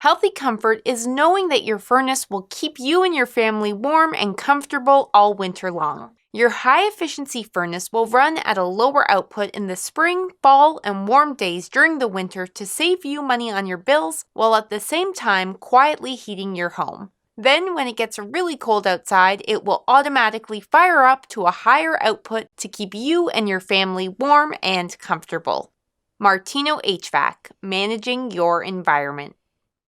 Healthy comfort is knowing that your furnace will keep you and your family warm and comfortable all winter long. Your high-efficiency furnace will run at a lower output in the spring, fall, and warm days during the winter to save you money on your bills while at the same time quietly heating your home. Then, when it gets really cold outside, it will automatically fire up to a higher output to keep you and your family warm and comfortable. Martino HVAC, managing your environment.